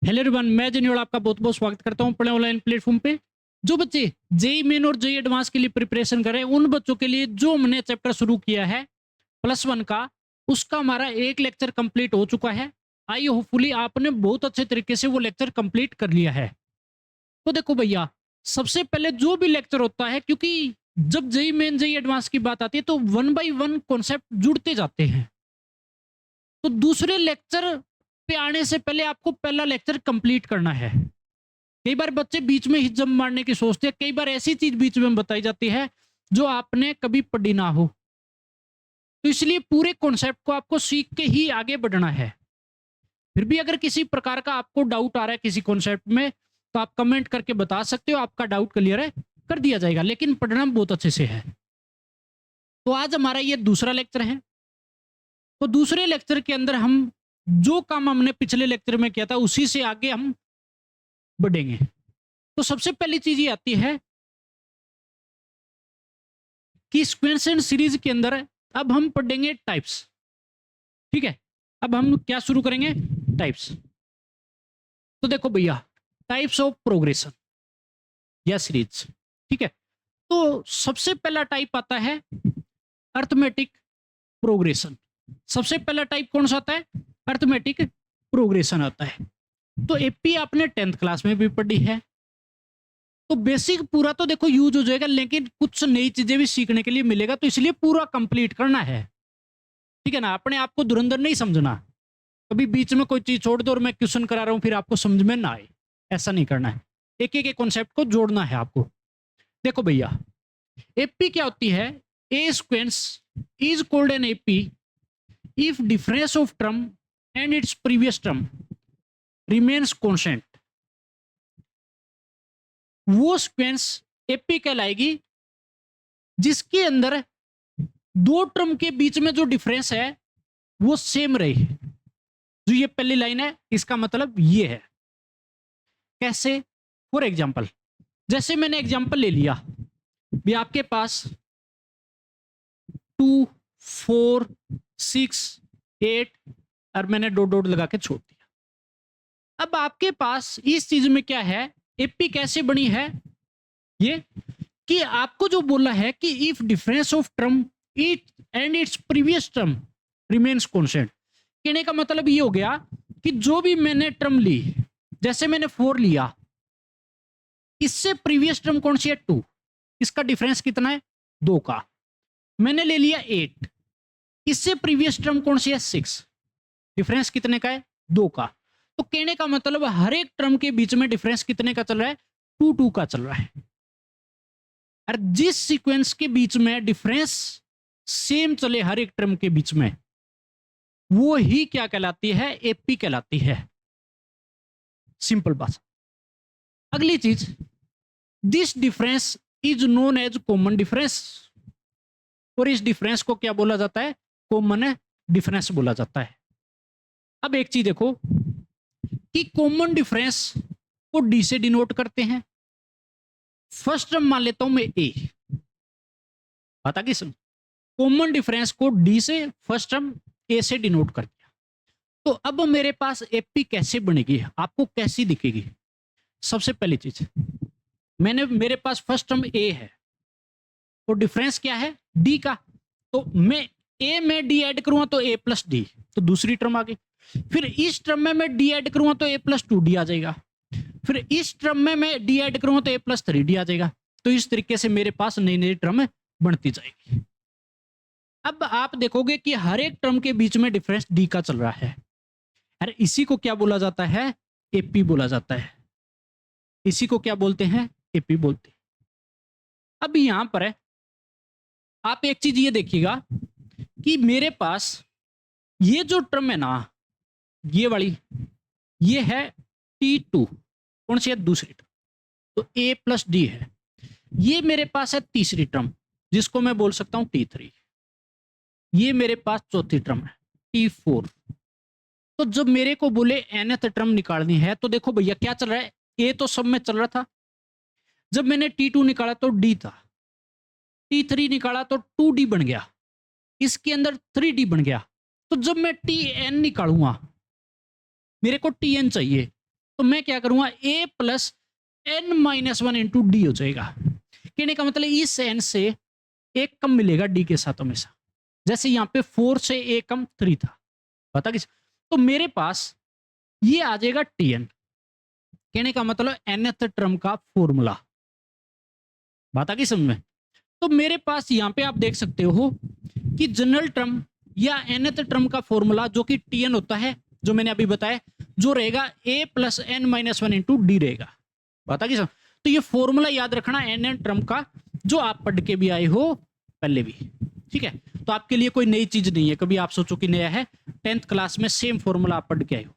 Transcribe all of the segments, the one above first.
Hello everyone, मैं जेन्योल आपका बहुत बहुत स्वागत करता हूं पढ़े ऑनलाइन प्लेटफॉर्म पे। जो बच्चे जेई मेन और जेई एडवांस के लिए प्रिपरेशन कर रहे हैं, उन बच्चों के लिए जो हमने चैप्टर शुरू किया है +1 का, उसका हमारा एक लेक्चर कंप्लीट हो चुका है। आई होपफुली आपने बहुत अच्छे तरीके से वो लेक्चर कंप्लीट कर लिया है। तो देखो भैया, सबसे पहले जो भी लेक्चर होता है, क्योंकि जब जेई मेन जेई एडवांस की बात आती है तो 1 बाय 1 कॉन्सेप्ट जुड़ते जाते हैं। तो दूसरे लेक्चर पे आने से पहले आपको पहला लेक्चर कंप्लीट करना है। कई बार बच्चे बीच में ही जंप मारने की सोचते हैं, कई बार ऐसी चीज बीच में बताई जाती है जो आपने कभी पढ़ी ना हो। तो इसलिए पूरे कॉन्सेप्ट को आपको सीख के ही आगे बढ़ना है। फिर भी अगर किसी प्रकार का आपको डाउट आ रहा है किसी कॉन्सेप्ट में, तो आप कमेंट करके बता सकते हो, आपका डाउट क्लियर है कर दिया जाएगा, लेकिन पढ़ना बहुत अच्छे से है। तो आज हमारा ये दूसरा लेक्चर है। तो दूसरे लेक्चर के अंदर हम जो काम हमने पिछले लेक्चर में किया था उसी से आगे हम बढ़ेंगे। तो सबसे पहली चीज ये आती है कि सीक्वेंस एंड सीरीज के अंदर अब हम पढ़ेंगे टाइप्स। ठीक है, अब हम क्या शुरू करेंगे? टाइप्स। तो देखो भैया, टाइप्स ऑफ प्रोग्रेशन या सीरीज। ठीक है, तो सबसे पहला टाइप आता है अर्थमेटिक प्रोग्रेशन। सबसे पहला टाइप कौन सा आता है? अर्थमेटिक प्रोग्रेशन आता है। तो एपी आपने 10th क्लास में भी पढ़ी है, तो बेसिक पूरा तो देखो यूज हो जाएगा, लेकिन कुछ नई चीजें भी सीखने के लिए मिलेगा, तो इसलिए पूरा कंप्लीट करना है। ठीक है ना, अपने आप को धुरंधर नहीं समझना। कभी बीच में कोई चीज छोड़ दो और मैं क्वेश्चन करा रहा हूं फिर आपको समझ में ना आए, ऐसा नहीं करना है। एक एक कॉन्सेप्ट को जोड़ना है आपको। देखो भैया, एपी क्या होती है? A sequence is called an AP if difference of term and its previous term remains constant. वो सीक्वेंस एपी कहलाएगी जिसके अंदर दो टर्म के बीच में जो डिफरेंस है वो सेम रहे। जो ये पहली लाइन है, इसका मतलब ये है। कैसे? फॉर एग्जाम्पल, जैसे मैंने एग्जाम्पल ले लिया भी, आपके पास 2, 4, 6, 8 और मैंने डॉट डॉट लगा के छोड़ दिया। अब आपके पास इस चीज में क्या है? एपी कैसे बनी है? ये कि आपको जो बोला है कि if difference of term it and its previous term remains constant, कहने का मतलब ये हो गया कि जो भी मैंने टर्म ली, जैसे मैंने 4 लिया, इससे प्रीवियस टर्म कौन सी है? 2, इसका डिफरेंस कितना है? 2 का। मैंने ले लिया 8, इससे प्रीवियस टर्म कौन सी है? 6, डिफरेंस कितने का है? 2 का। तो कहने का मतलब हर एक टर्म के बीच में डिफरेंस कितने का चल रहा है? 2, 2 का चल रहा है। और जिस सीक्वेंस के बीच में डिफरेंस सेम चले हर एक टर्म के बीच में, वो ही क्या कहलाती है? एपी कहलाती है। सिंपल बात। अगली चीज, this difference is known as common difference. और इस डिफरेंस को क्या बोला जाता है? कॉमन डिफरेंस बोला जाता है। अब एक चीज देखो कि कॉमन डिफरेंस को डी से डिनोट करते हैं। फर्स्ट टर्म मान लेता हूं मैं ए, पता किस कॉमन डिफरेंस को डी से, फर्स्ट टर्म ए से डिनोट कर दिया। तो अब मेरे पास एपी कैसे बनेगी, आपको कैसी दिखेगी? सबसे पहली चीज, मेरे पास फर्स्ट टर्म ए है और डिफरेंस क्या है? डी का। तो मैं ए में डी ऐड करूंगा तो ए प्लस डी, तो दूसरी टर्म आ गई। फिर इस टर्म में मैं डी ऐड करूंगा तो ए प्लस 2 डी आ जाएगा। फिर इस टर्म में मैं डी ऐड करूंगा तो ए प्लस 3 डी आ जाएगा। तो इस तरीके से मेरे पास नई नई टर्म बनती जाएगी। अब आप देखोगे कि हर एक टर्म के बीच में डिफरेंस डी का चल रहा है, अरे इसी को क्या बोला जाता है? एपी बोला जाता है। इसी को क्या बोलते हैं? एपी बोलते हैं। अब यहां पर है, आप एक चीज ये देखिएगा कि मेरे पास ये जो टर्म है ना, ये वाली, ये है T2, कौन सी है? दूसरी टर्म। तो ए प्लस डी है। ये मेरे पास है तीसरी टर्म, जिसको मैं बोल सकता हूं T3। ये मेरे पास चौथी टर्म है T4। तो जब मेरे को बोले nth टर्म निकालनी है, तो देखो भैया क्या चल रहा है? ए तो सब में चल रहा था। जब मैंने T2 निकाला तो डी था, T3 निकाला तो 2D बन गया, इसके अंदर 3D बन गया। तो जब मैं TN निकालूंगा, मेरे को TN चाहिए, तो मैं क्या करूंगा, a plus n minus one into d हो जाएगा। कहने का मतलब इस n से एक कम मिलेगा d के साथ हमेशा। जैसे यहाँ पे 4 से a कम 3 था, पता किस, तो मेरे पास ये आ जाएगा tn। कहने का मतलब nth टर्म का फॉर्मूला, बात आ गई समझ में। तो मेरे पास यहाँ पे आप देख सकते हो कि जनरल टर्म या nth टर्म का फॉर्मूला जो कि tn होता है, जो मैंने अभी बताया, जो रहेगा a plus n minus one into D रहेगा, बात आ गई समझ। तो ये फॉर्मूला याद रखना nth टर्म का, जो आप पढ़ के भी आए हो पहले भी, ठीक है। तो आपके लिए कोई नई चीज नहीं है, कभी आप सोचो कि नया है, 10th क्लास में सेम फॉर्मूला आप पढ़ के आए हो,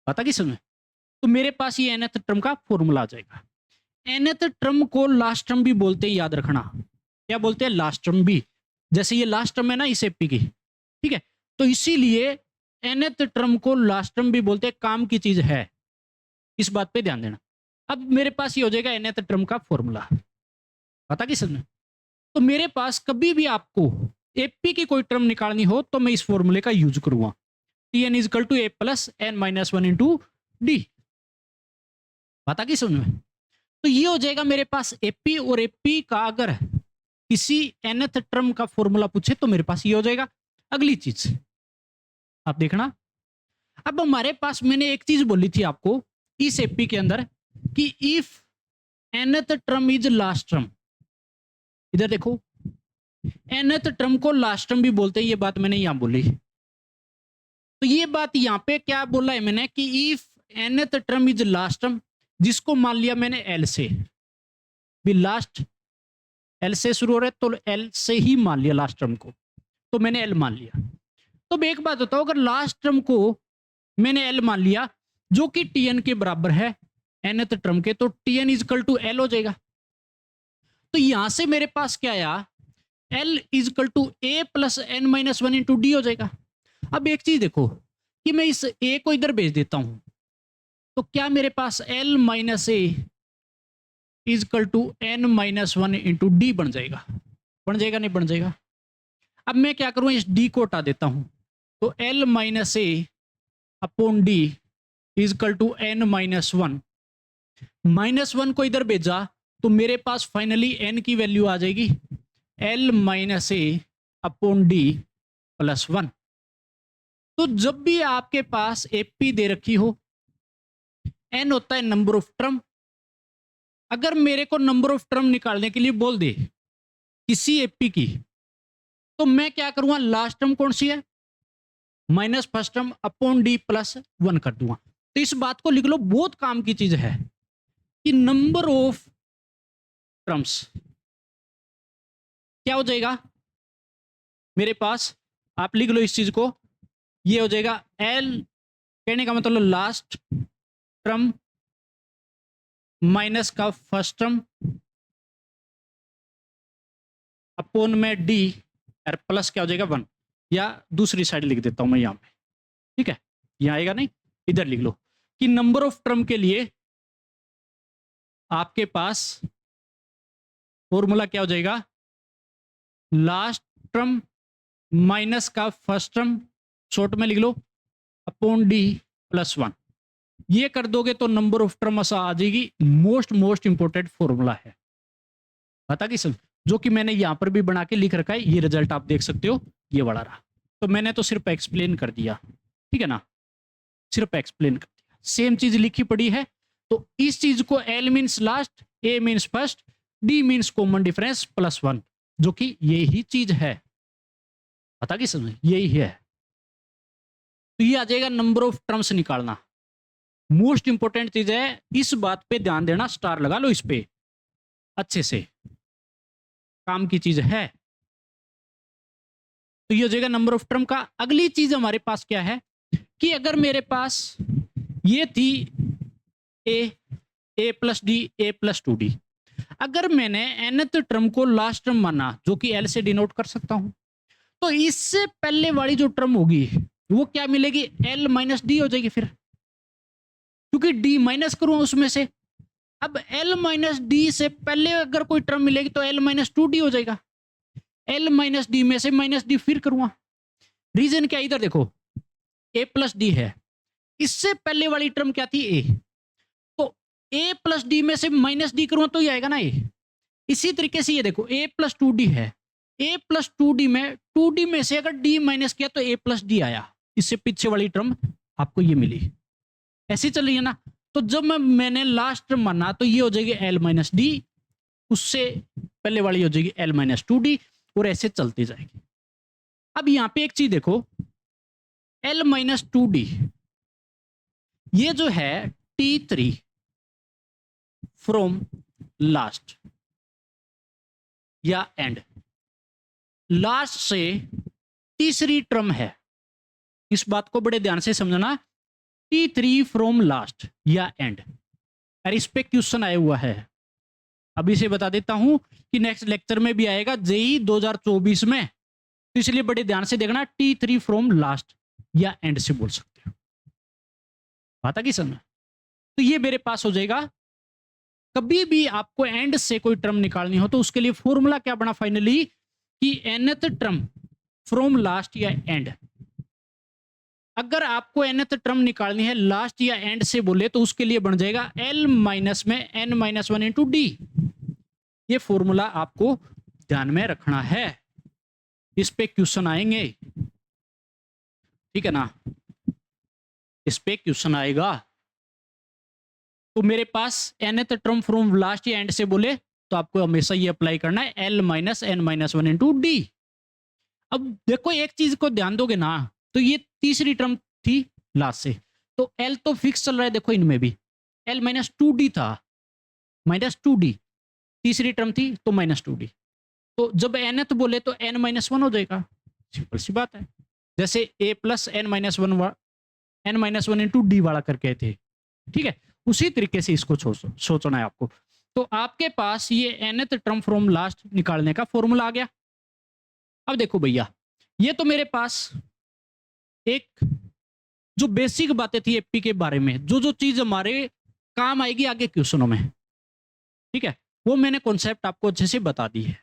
पता किस में। तो मेरे पास ये nth टर्म का फॉर्मूला आ जाएगा। nth टर्म को लास्ट टर्म भी बोलते हैं, याद रखना। क्या बोलते हैं, लास्ट टर्म भी। जैसे ये लास्ट टर्म है ना इस एपी की, ठीक है, तो इसीलिए nth टर्म को लास्ट टर्म भी बोलते हैं, काम की चीज है, इस बात पे ध्यान देना। अब मेरे पास ये हो जाएगा nth टर्म का फॉर्मूला, पता किस में। तो मेरे पास कभी भी आपको एपी की कोई टर्म निकालनी हो तो मैं इस फॉर्मूले का यूज करूंगा, tn is equal to a plus n minus one into d, पता किस में। तो ये हो जाएगा मेरे पास एपी, और एपी का अगर किसी nth टर्म का फॉर्मूला पूछे तो मेरे पास ये हो जाएगा। अगली चीज आप देखना, अब हमारे पास मैंने एक चीज बोली थी आपको इस एपी के अंदर कि if nth term is last term, इधर देखो, nth टर्म को लास्ट टर्म भी बोलते हैं, ये बात मैंने यहां बोली। तो ये बात यहां पे क्या बोला है मैंने कि if nth term is last term, जिसको मान लिया मैंने एल से, भी लास्ट एल से शुरू हो रहा है तो एल से ही मान लिया लास्ट टर्म को, तो मैंने एल मान लिया। तो अब एक बात बताओ, अगर लास्ट टर्म को मैंने एल मान लिया जो कि टीएन के बराबर है nth टर्म के, तो tn is equal to l हो जाएगा। तो यहां से मेरे पास क्या आया, l is equal to a plus n minus one into d हो जाएगा। अब एक चीज देखो कि मैं इस ए को इधर भेज देता हूं, तो क्या मेरे पास L minus a is equal to n minus one into d बन जाएगा, बन जाएगा नहीं बन जाएगा। अब मैं क्या करूं, इस डी को हटा देता हूं, तो l minus a upon d is equal to n minus one, minus one को इधर भेजा तो मेरे पास फाइनली एन की वैल्यू आ जाएगी l minus a upon d plus one. तो जब भी आपके पास एपी दे रखी हो, एन होता है नंबर ऑफ टर्म, अगर मेरे को नंबर ऑफ टर्म निकालने के लिए बोल दे किसी एपी की, तो मैं क्या करूंगा, लास्ट टर्म कौन सी है, minus first term upon d plus one कर दूंगा। तो इस बात को लिख लो, बहुत काम की चीज है कि नंबर ऑफ टर्म्स क्या हो जाएगा मेरे पास, आप लिख लो इस चीज को, ये हो जाएगा एल, कहने का मतलब लास्ट टर्म माइनस का फर्स्ट टर्म अपॉन में डी और प्लस क्या हो जाएगा वन, या दूसरी साइड लिख देता हूं मैं यहां पे, ठीक है, यहां आएगा नहीं, इधर लिख लो कि नंबर ऑफ टर्म के लिए आपके पास फॉर्मूला क्या हो जाएगा, लास्ट टर्म माइनस का फर्स्ट टर्म, शॉर्ट में लिख लो, अपॉन डी प्लस वन। ये कर दोगे तो नंबर ऑफ टर्म आ जाएगी। मोस्ट इंपोर्टेंट फॉर्मूला है, पता कि सब, जो कि मैंने यहां पर भी बना के लिख रखा है, ये रिजल्ट आप देख सकते हो, ये वाला रहा। तो मैंने तो सिर्फ एक्सप्लेन कर दिया, ठीक है ना, सिर्फ एक्सप्लेन कर दिया, सेम चीज लिखी पड़ी है। तो इस चीज को L means last, a means first, d means common difference plus one, जो कि यही चीज है, पता कि समझ, यही है। तो ये आ जाएगा नंबर ऑफ टर्म्स निकालना, मोस्ट इंपोर्टेंट चीज है, इस बात पे ध्यान देना, स्टार लगा लो इस पे अच्छे से, काम की चीज है। तो ये हो जाएगा नंबर ऑफ टर्म का। अगली चीज हमारे पास क्या है कि अगर मेरे पास ये थी ए प्लस डी, ए प्लस टू डी, अगर मैंने nth टर्म को लास्ट टर्म माना, जो कि एल से डिनोट कर सकता हूं, तो इससे पहले वाली जो टर्म होगी वो क्या मिलेगी, एल माइनस डी हो जाएगी फिर, क्योंकि डी माइनस करूं उसमें से। अब एल माइनस डी से पहले अगर कोई टर्म मिलेगी तो एल माइनस टू डी हो जाएगा, एल माइनस डी में से माइनस डी फिर करूंगा। रीजन क्या, इधर देखो, ए प्लस डी है, इससे पहले वाली टर्म क्या थी, ए। तो ए प्लस डी में से माइनस डी करूँ तो ये आएगा ना ए। इसी तरीके से ये देखो ए प्लस टू डी है, ए प्लस टू डी में से अगर डी माइनस किया तो ए प्लस डी आया। इससे पीछे वाली टर्म आपको ये मिली। ऐसी चल रही है ना। तो जब मैंने लास्ट टर्म माना तो ये हो जाएगी एल माइनस डी, उससे पहले वाली हो जाएगी एल माइनस टू डी, और ऐसे चलती जाएगी। अब यहां पे एक चीज देखो, एल माइनस टू डी ये जो है टी थ्री फ्रॉम लास्ट या एंड, लास्ट से तीसरी टर्म है। इस बात को बड़े ध्यान से समझना, टी थ्री फ्रॉम लास्ट या एंड। और इस पे क्वेश्चन आया हुआ है, अभी से बता देता हूं कि नेक्स्ट लेक्चर में भी आएगा जेई 2024 में, तो इसलिए बड़े ध्यान से देखना, टी थ्री फ्रॉम लास्ट या एंड से बोल सकते हो। बात है कि समझ। तो ये मेरे पास हो जाएगा। कभी भी आपको एंड से कोई टर्म निकालनी हो तो उसके लिए फॉर्मूला क्या बना फाइनली, कि nth टर्म फ्रॉम लास्ट या एंड। अगर आपको nth टर्म निकालनी है लास्ट या एंड से बोले तो उसके लिए बन जाएगा l माइनस में n minus one into D. ये फॉर्मूला आपको ध्यान में रखना है, इस पे क्वेश्चन आएंगे, ठीक है ना। इस पे क्वेश्चन आएगा। तो मेरे पास nth टर्म फ्रॉम लास्ट या एंड से बोले तो आपको हमेशा ये अप्लाई करना है l minus n minus one into D. अब देखो एक चीज को ध्यान दोगे ना, तो ये तीसरी टर्म थी लास्ट से, तो l तो फिक्स चल रहा है, देखो इनमें भी l माइनस टू डी था, माइनस टू डी तीसरी टर्म थी तो माइनस टू डी। तो जब nth बोले तो n माइनस वन हो जाएगा, सिंपल सी बात है। जैसे a plus n minus one into D वाला करके थे, ठीक है, उसी तरीके से इसको सोचना है आपको। तो आपके पास ये nth टर्म फ्रॉम लास्ट निकालने का फॉर्मूला आ गया। अब देखो भैया, ये तो मेरे पास एक जो बेसिक बातें थी एपी के बारे में, जो जो चीज हमारे काम आएगी आगे क्वेश्चनों में, ठीक है, वो मैंने कॉन्सेप्ट आपको अच्छे से बता दी है।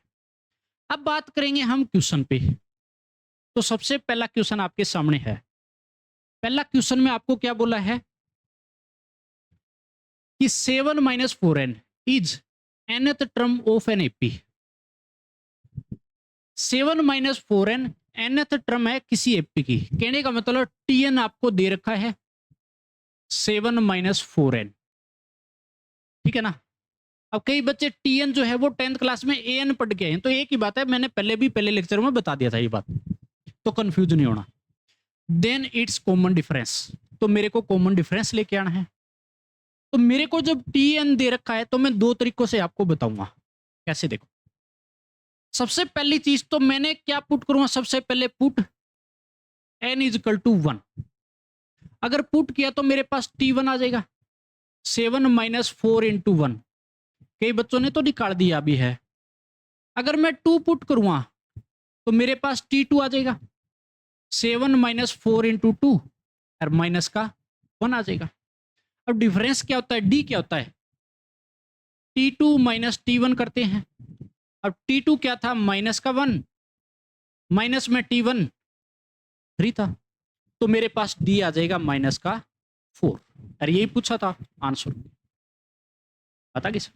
अब बात करेंगे हम क्वेश्चन पे। तो सबसे पहला क्वेश्चन आपके सामने है। पहला क्वेश्चन में आपको क्या बोला है कि 7 minus 4n is nth term of an AP. 7 minus 4n nth term है किसी एपी की। कहने का मतलब tn आपको दे रखा है 7 माइनस 4n, ठीक है ना। अब कई बच्चे tn जो है वो 10th क्लास में an पढ़ के हैं, तो एक ही बात है, मैंने पहले लेक्चर में बता दिया था ये बात, तो कंफ्यूज नहीं होना। देन इट्स कॉमन डिफरेंस, तो मेरे को कॉमन डिफरेंस लेके आना है। तो मेरे को जब tn दे रखा है तो मैं दो तरीकों से आपको बताऊंगा कैसे। देखो, सबसे पहली चीज तो मैंने क्या पुट करूंगा, सबसे पहले put n is equal to 1। अगर पुट किया तो मेरे पास t1 आ जाएगा, 7 माइनस 4 इंटू 1। कई बच्चों ने तो निकाल दिया भी है। अगर मैं 2 पुट करूंगा तो मेरे पास t2 आ जाएगा, 7 माइनस 4 इंटू 2 और माइनस का 1 आ जाएगा। अब डिफरेंस क्या होता है, डी क्या होता है, t2 माइनस t1 करते हैं। अब t2 क्या था, माइनस का 1, माइनस में t1 3 था, तो मेरे पास d आ जाएगा माइनस का 4। और यही पूछा था आंसर, पता किस,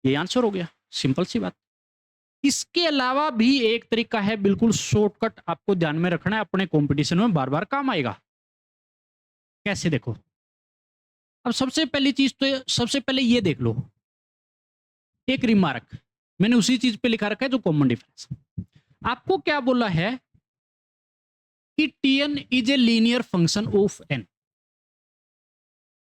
ये आंसर हो गया, सिंपल सी बात। इसके अलावा भी एक तरीका है, बिल्कुल शॉर्टकट, आपको ध्यान में रखना है, अपने कंपटीशन में बार बार काम आएगा। कैसे, देखो, अब सबसे पहली चीज तो सबसे पहले ये देख लो, एक रिमार्क मैंने उसी चीज पे लिखा रखा है जो कॉमन डिफरेंस। आपको क्या बोला है कि tn is a linear function of n।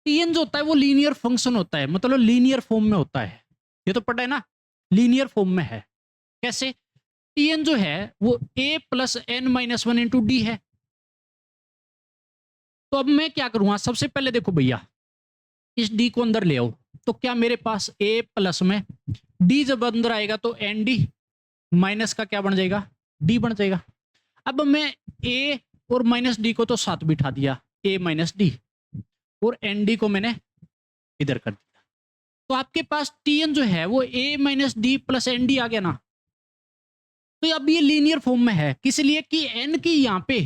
tn जो होता है वो लीनियर फंक्शन होता है, मतलब लीनियर फॉर्म में होता है। ये तो पता है ना, लीनियर फॉर्म में है। कैसे, tn जो है वो a plus n minus one into D है। तो अब मैं क्या करूंगा, सबसे पहले देखो भैया, इस d को अंदर ले आओ, तो क्या मेरे पास a प्लस में d जब अंदर आएगा तो एन डी माइनस का क्या बन जाएगा, d बन जाएगा। अब मैं a और माइनस डी को तो साथ बिठा दिया, a माइनस डी, और एन डी को मैंने इधर कर दिया। तो आपके पास tn जो है वो a minus d plus n d आ गया ना। तो अब ये लीनियर फॉर्म में है, किस लिए कि n की यहाँ पे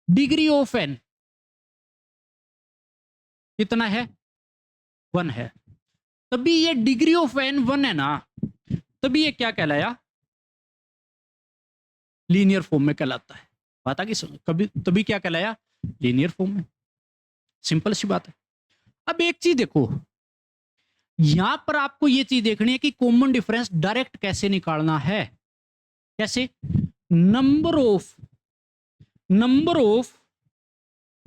डिग्री ऑफ एन कितना है, 1 है, तभी ये डिग्री ऑफ एन 1 है ना, तभी ये क्या कहलाया, लीनियर फॉर्म में कहलाता है। बात आ गई समझ, कभी तभी क्या कहलाया, लीनियर फॉर्म में। सिंपल सी बात है। अब एक चीज देखो, यहां पर आपको ये चीज देखनी है कि कॉमन डिफरेंस डायरेक्ट कैसे निकालना है। कैसे, number of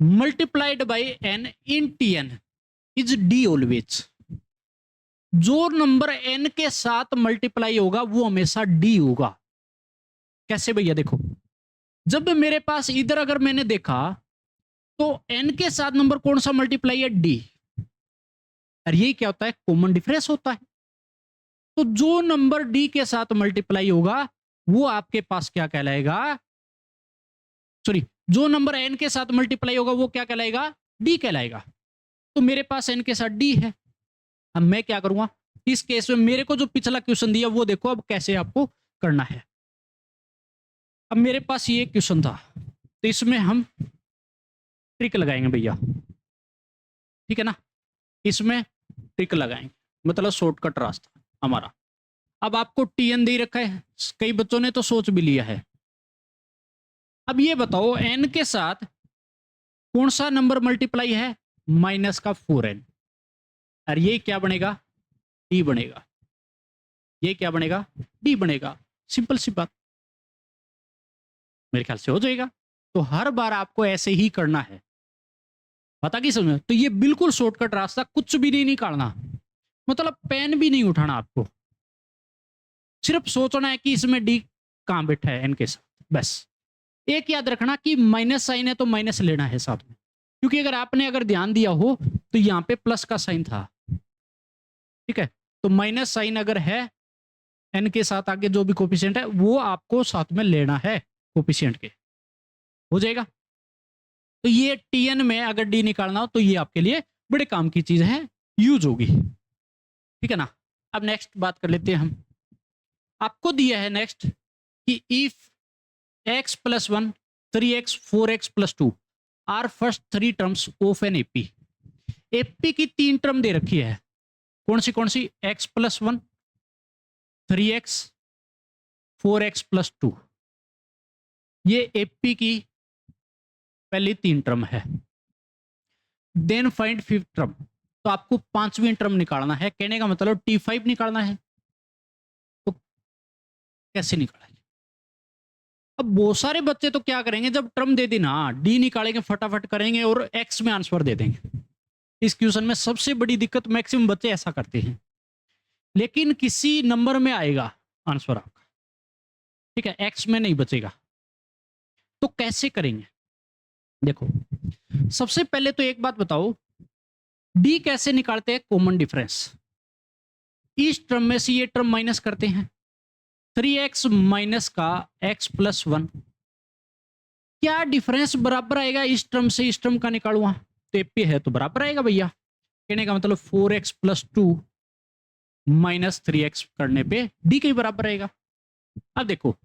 multiplied by n in t n is d always. जो नंबर एन के साथ मल्टीप्लाई होगा वो हमेशा डी होगा। कैसे भैया, देखो जब मेरे पास इधर अगर मैंने देखा तो एन के साथ नंबर कौन सा मल्टीप्लाई है, डी, और यही क्या होता है, कॉमन डिफरेंस होता है। तो जो नंबर डी के साथ मल्टीप्लाई होगा वो आपके पास क्या कहलाएगा, सॉरी, जो नंबर एन के साथ मल्टीप्लाई होगा वो क्या कहलाएगा, डी कहलाएगा। तो मेरे पास एन के साथ डी है। अब मैं क्या करूंगा इस केस में, मेरे को जो पिछला क्वेश्चन दिया वो देखो अब कैसे आपको करना है। अब मेरे पास ये क्वेश्चन था तो इसमें हम ट्रिक लगाएंगे भैया, ठीक है ना, इसमें ट्रिक लगाएंगे, मतलब शॉर्टकट रास्ता हमारा। अब आपको टीएन दे रखा है, कई बच्चों ने तो सोच भी लिया है। अब ये बताओ एन के साथ कौन सा नंबर मल्टीप्लाई है, माइनस का 4n, और ये क्या बनेगा, डी बनेगा। ये क्या बनेगा, डी बनेगा। सिंपल सी बात, मेरे ख्याल से हो जाएगा। तो हर बार आपको ऐसे ही करना है, पता की समझ। तो ये बिल्कुल शॉर्टकट रास्ता, कुछ भी नहीं निकालना, मतलब पेन भी नहीं उठाना आपको, सिर्फ सोचना है कि इसमें डी कहां बैठा है एन के साथ, बस। एक याद रखना कि माइनस साइन है तो माइनस लेना है साथ में, क्योंकि अगर आपने ध्यान दिया हो तो यहां पे प्लस का साइन था, ठीक है, तो माइनस साइन अगर है एन के साथ आगे जो भी कोफिशिएंट है वो आपको साथ में लेना है कोफिशिएंट के, हो जाएगा। तो ये टीएन में अगर डी निकालना हो तो ये आपके लिए बड़े काम की चीज है, यूज होगी, ठीक है ना। अब नेक्स्ट बात कर लेते हैं हम। आपको दिया है नेक्स्ट कि if x + 1 3x 4x + 2 are first 3 terms of an AP. AP की 3 टर्म दे रखी है, कौन सी, x + 1 3x 4x + 2, ये एपी की पहली 3 टर्म है। देन फाइंड फिफ्थ टर्म, तो आपको 5वीं टर्म निकालना है, कहने का मतलब T5 निकालना है। तो कैसे निकालेंगे, अब बहुत सारे बच्चे तो क्या करेंगे, जब टर्म दे दी ना डी निकालेंगे, फटाफट करेंगे और एक्स में आंसर दे देंगे। इस क्वेश्चन में सबसे बड़ी दिक्कत, मैक्सिमम बच्चे ऐसा करते हैं, लेकिन किसी नंबर में आएगा आंसर आपका, ठीक है, एक्स में नहीं बचेगा। तो कैसे करेंगे, देखो सबसे पहले तो एक बात बताओ, डी कैसे निकालते हैं, कॉमन डिफरेंस। इस टर्म में से ये टर्म माइनस करते हैं, 3x माइनस का x + 1, क्या डिफरेंस बराबर आएगा इस टर्म से इस टर्म का निकालूंगा, तो एपी है तो बराबर आएगा भैया, कहने का मतलब 4x + 2 - 3x करने पे डी के बराबर आएगा। अब देखो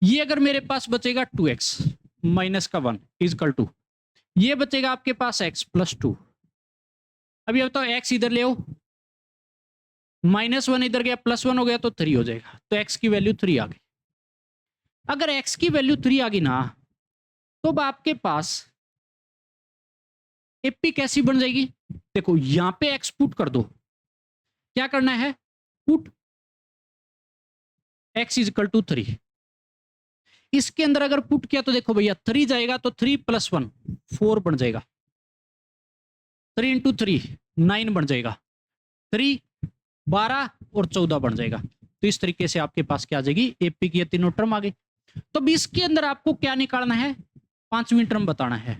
ये अगर मेरे पास बचेगा 2x माइनस का 1 = 2, ये बचेगा आपके पास x + 2। अब ये बताओ x इधर ले आओ, -1 इधर गया, +1 हो गया तो 3 हो जाएगा, तो x की वैल्यू 3 आ गई। अगर x की वैल्यू 3 आ गई ना, तो अब आपके पास एपी कैसी बन जाएगी, देखो यहां पे x पुट कर दो, क्या करना है, पुट x = 3। इसके अंदर अगर पुट किया तो देखो भैया 3 जाएगा तो 3 + 1 4 बन जाएगा, 3 × 3 9 बन जाएगा, 3 12 और 14 बन जाएगा। तो इस तरीके से आपके पास क्या आ जाएगी, एपी की ये तीनों टर्म आ गई। तो अब इसके अंदर आपको क्या निकालना है, 5वीं टर्म बताना है,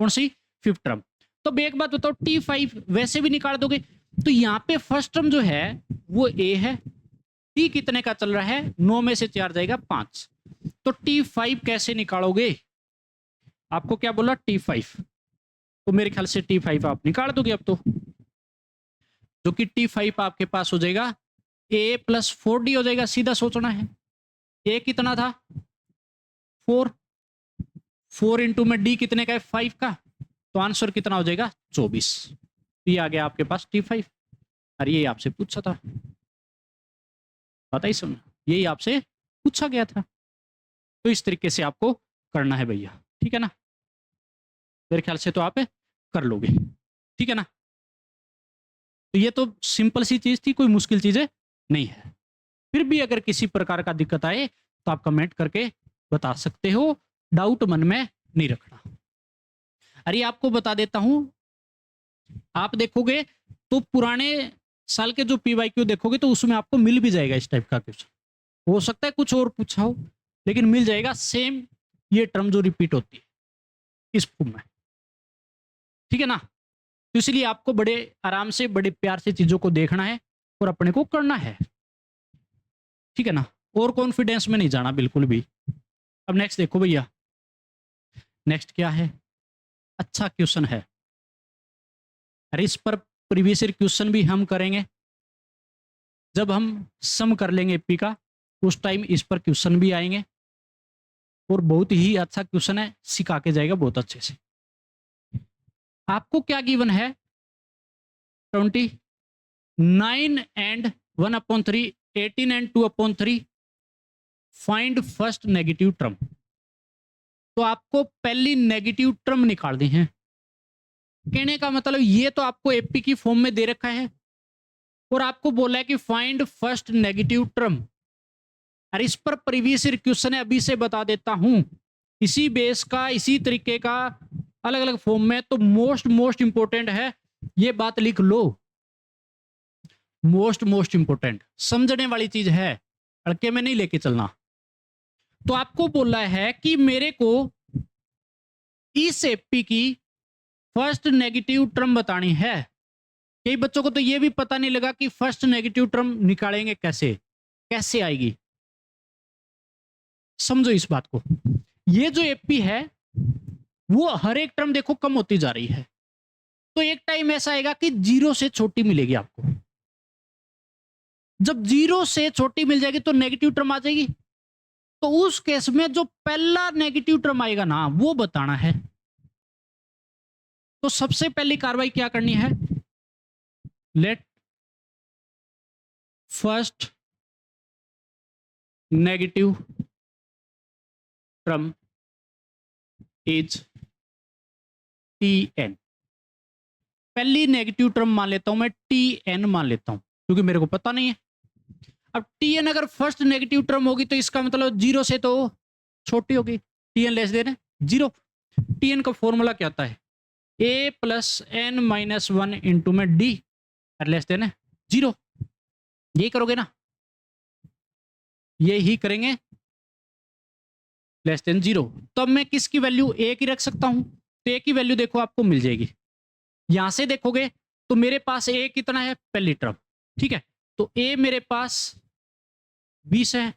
कौन सी, फिफ्थ टर्म। तो एक बात बताओ, T5 वैसे भी निकाल दोगे, तो यहाँ पे फर्स्ट टर्म जो है वो a है, T कितने का चल रहा है, 9 में से 4 जाएगा 5, तो T5 कैसे निकालोगे, आपको क्या बोला T5, तो मेरे ख्याल से T5 आप निकाल दोगे अब तो, जो कि T5 आपके पास हो जाएगा a + 4d हो जाएगा, सीधा सोचना है। a कितना था 4, 4 इंटू में डी कितने का है 5 का, तो आंसर कितना हो जाएगा 24। ये आ गया आपके पास T5। और ये आपसे पूछा था, पता ही सुन, यही आपसे पूछा गया था। तो इस तरीके से आपको करना है भैया, ठीक है ना। मेरे ख्याल से तो आप कर लोगे, ठीक है ना। तो ये तो सिंपल सी चीज थी, कोई मुश्किल चीजें नहीं है। फिर भी अगर किसी प्रकार का दिक्कत आए तो आप कमेंट करके बता सकते हो, डाउट मन में नहीं रखना। अरे आपको बता देता हूं, आप देखोगे तो पुराने साल के जो PYQ देखोगे तो उसमें आपको मिल भी जाएगा इस टाइप का क्वेश्चन। हो सकता है कुछ और पूछा हो, लेकिन मिल जाएगा सेम ये टर्म जो रिपीट होती है इस फॉर्म में, ठीक है ना। तो इसलिए आपको बड़े आराम से बड़े प्यार से चीजों को देखना है और अपने को करना है, ठीक है ना। और कॉन्फिडेंस में नहीं जाना बिल्कुल भी। अब नेक्स्ट देखो भैया, नेक्स्ट क्या है, अच्छा क्वेश्चन है। अरे इस पर प्रीवियस ईयर क्वेश्चन भी हम करेंगे, जब हम सम कर लेंगे एपी का उस टाइम इस पर क्वेश्चन भी आएंगे। और बहुत ही अच्छा क्वेश्चन है, सिखा के जाएगा बहुत अच्छे से। आपको क्या गिवन है 29 and 1/3, 18 and 2/3, find first negative term. तो आपको पहली नेगेटिव टर्म निकालनी है। कहने का मतलब ये तो आपको एपी की फॉर्म में दे रखा है और आपको बोला है कि फाइंड फर्स्ट नेगेटिव टर्म। और इस पर प्रीवियस ईयर क्वेश्चन है, अभी से बता देता हूं, इसी बेस का इसी तरीके का अलग अलग फॉर्म में। तो मोस्ट इंपोर्टेंट है, ये बात लिख लो, मोस्ट इंपोर्टेंट समझने वाली चीज है, अड़के में नहीं लेके चलना। तो आपको बोला है कि मेरे को इस एपी की फर्स्ट नेगेटिव टर्म बतानी है। कई बच्चों को तो ये भी पता नहीं लगा कि फर्स्ट नेगेटिव टर्म निकालेंगे कैसे, कैसे आएगी। समझो इस बात को, ये जो एपी है वो हर एक टर्म देखो कम होती जा रही है। तो एक टाइम ऐसा आएगा कि 0 से छोटी मिलेगी आपको। जब 0 से छोटी मिल जाएगी तो नेगेटिव टर्म आ जाएगी। तो उस केस में जो पहला नेगेटिव टर्म आएगा ना वो बताना है। तो सबसे पहली कार्रवाई क्या करनी है, let first negative term is Tn। पहली नेगेटिव टर्म मान लेता हूं मैं, Tn मान लेता हूं क्योंकि मेरे को पता नहीं है। अब Tn अगर फर्स्ट नेगेटिव टर्म होगी तो इसका मतलब 0 से तो छोटी होगी, Tn लेस देन 0। Tn का फॉर्मूला क्या आता है, a plus n minus 1 into में d और लेस देन 0। यही करोगे ना, यही करेंगे, लेस देन 0। तो अब मैं किसकी वैल्यू a की रख सकता हूं, तो a की वैल्यू देखो आपको मिल जाएगी। यहां से देखोगे तो मेरे पास a कितना है, पहली टर्म, ठीक है। तो a मेरे पास 20 है।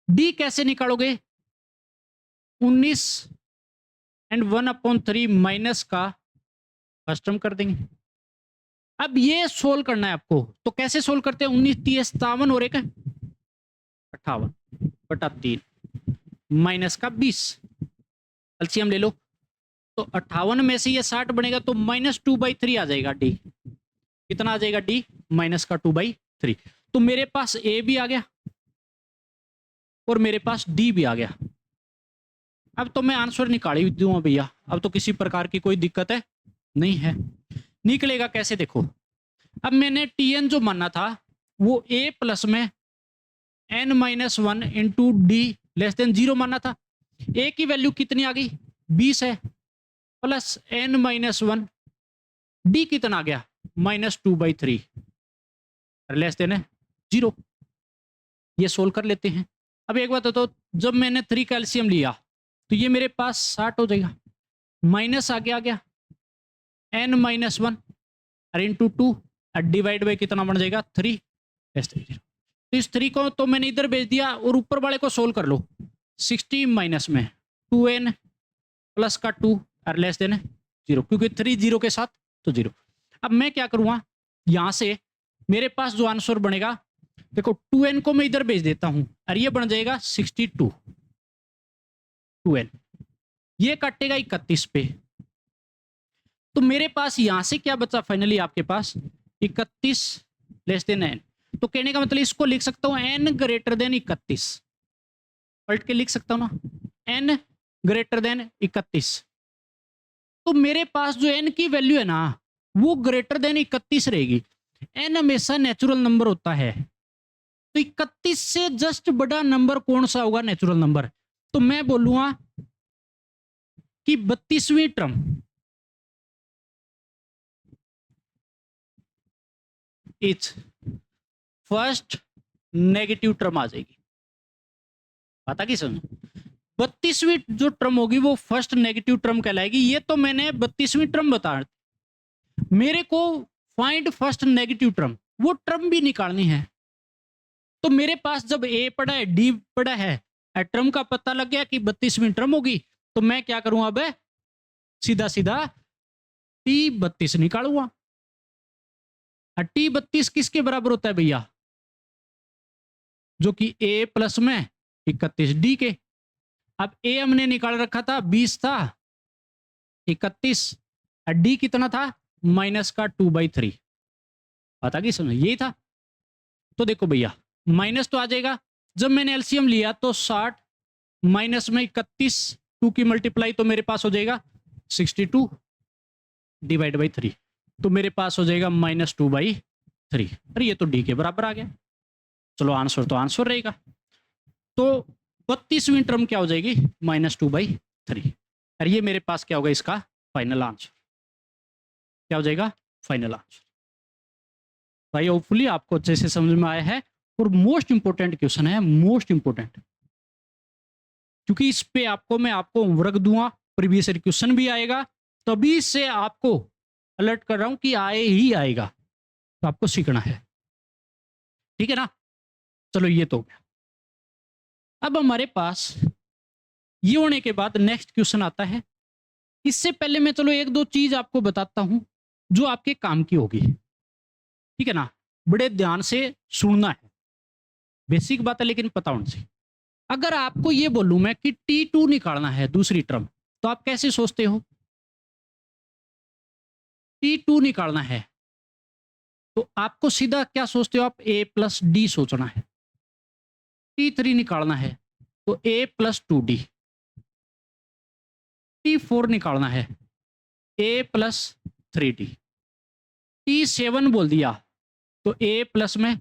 d कैसे निकालोगे, 19 एंड 1/3 माइनस का फर्स्ट टर्म कर देंगे। अब ये सोल्व करना है आपको, तो कैसे सोल्व करते हैं, 19 30 57 और 1 58/3 माइनस का 20, एलसीएम ले लो। तो 58 में से ये 60 बनेगा तो -2/3 आ जाएगा d। कितना आ जाएगा d, माइनस का 2/3। तो मेरे पास a भी आ गया और मेरे पास d भी आ गया। अब तो मैं आंसर निकाल ही दूंगा भैया, अब तो किसी प्रकार की कोई दिक्कत है नहीं है। निकलेगा कैसे देखो, अब मैंने Tn जो मानना था वो a प्लस में n-1 into D less than 0 मानना था। a की वैल्यू कितनी आ गई, 20 है, प्लस n-1, d कितना आ गया, -2/3 लेस देन 0। ये सोल्व कर लेते हैं। अब एक बात तो जब मैंने 3 का एलसीएम लिया तो ये मेरे पास 60 हो जाएगा, माइनस आगे आ गया n-1 और इंटू 2 और डिवाइड बाई कितना बन जाएगा 3 लेस देन 0। तो इस 3 को तो मैंने इधर भेज दिया और ऊपर वाले को सोल्व कर लो। 60 माइनस में 2n प्लस का 2 और लेस देन 0, क्योंकि 3 0 के साथ तो 0। अब मैं क्या करूंगा, यहां से मेरे पास जो आंसर बनेगा देखो 2n को मैं इधर भेज देता हूं और ये बन जाएगा 62 2n। ये काटेगा 31 पे, तो मेरे पास यहां से क्या बचा फाइनली आपके पास 31 लेस देन एन। तो कहने का मतलब इसको लिख सकता हूं एन ग्रेटर देन 31, पलट के लिख सकता हूं ना, एन ग्रेटर देन 31। तो मेरे पास जो एन की वैल्यू है ना वो ग्रेटर देन 31 रहेगी। एन हमेशा नेचुरल नंबर होता है, तो 31 से जस्ट बड़ा नंबर कौन सा होगा नेचुरल नंबर, तो मैं बोलूंगा कि 32वीं term is first negative term आ जाएगी। पता कि समझ, 32वीं जो टर्म होगी वो फर्स्ट नेगेटिव टर्म कहलाएगी। ये तो मैंने 32वीं टर्म बता, मेरे को फाइंड फर्स्ट नेगेटिव टर्म, वो टर्म भी निकालनी है। तो मेरे पास जब ए पड़ा है डी पड़ा है, टर्म का पता लग गया कि 32वीं टर्म होगी, तो मैं क्या करूंगा अब सीधा सीधा T32 निकालूंगा। T32 किसके बराबर होता है भैया, जो कि A प्लस में 31 डी के। अब A हमने निकाल रखा था 20 था, 31 डी कितना था माइनस का 2/3। पता कि समझ यही था। तो देखो भैया माइनस तो आ जाएगा, जब मैंने एलसीएम लिया तो 60 माइनस में 31 2 की मल्टीप्लाई तो मेरे पास हो जाएगा 62 डिवाइड बाई 3, तो मेरे पास हो जाएगा -2/3। अरे ये तो डी के बराबर आ गया। चलो आंसर तो आंसर रहेगा। तो 32वीं टर्म क्या हो जाएगी -2/3। और ये मेरे पास क्या होगा इसका फाइनल आंसर, क्या हो जाएगा फाइनल आंसर। भाई होपफुली आपको अच्छे से समझ में आया है, और मोस्ट इंपोर्टेंट क्वेश्चन है, मोस्ट इंपोर्टेंट, क्योंकि इस पे मैं आपको होमवर्क दूंगा, प्रीवियस ईयर क्वेश्चन भी आएगा, तभी से आपको अलर्ट कर रहा हूं कि आए ही आएगा, तो आपको सीखना है। ठीक है ना, चलो ये तो हो गया। अब हमारे पास ये होने के बाद नेक्स्ट क्वेश्चन आता है। इससे पहले मैं चलो एक दो चीज आपको बताता हूं जो आपके काम की होगी। ठीक है ना, बड़े ध्यान से सुनना है, बेसिक बात है लेकिन पता होना चाहिए। अगर आपको ये बोलूं मैं कि T2 निकालना है दूसरी टर्म, तो आप कैसे सोचते हो, T2 निकालना है तो आपको सीधा क्या सोचते हो आप, A प्लस डी सोचना है। T3 निकालना है तो A प्लस 2D। T4 निकालना है A प्लस 3D। T7 बोल दिया तो A प्लस में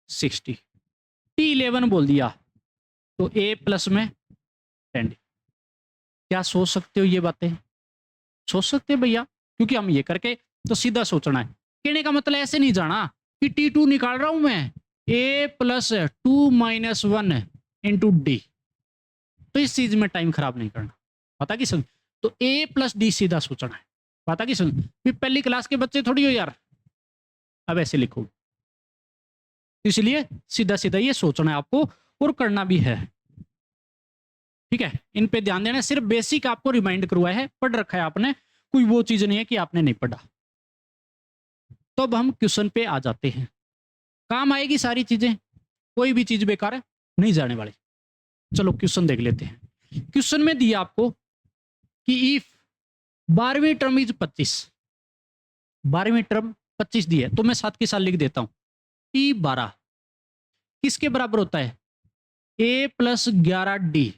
60। T11 बोल दिया तो A प्लस में 10D। क्या सोच सकते हो ये बातें, सोच सकते हैं भैया, क्योंकि हम ये करके तो सीधा सोचना है। कहने का मतलब ऐसे नहीं जाना कि T2 निकाल रहा हूं मैं A plus 2 minus 1 into D, तो इस चीज में टाइम खराब नहीं करना। पता कि सुन, तो A प्लस डी सीधा सोचना है। पता कि सुन, पहली क्लास के बच्चे थोड़ी हो यार, अब ऐसे लिखो, इसलिए सीधा सीधा ये सोचना है आपको और करना भी है। ठीक है, इन पे ध्यान देना, सिर्फ बेसिक आपको रिमाइंड करवाया है, पढ़ रखा है आपने, कोई वो चीज नहीं है कि आपने नहीं पढ़ा। तो अब हम क्वेश्चन पे आ जाते हैं, काम आएगी सारी चीजें, कोई भी चीज बेकार है नहीं जाने वाली। चलो क्वेश्चन देख लेते हैं। क्वेश्चन में दिया आपको कि इफ 12वीं टर्म इज 25, 12वीं टर्म 25 दी है, तो मैं साथ के साथ लिख देता हूं T12 किसके बराबर होता है, A प्लस 11D,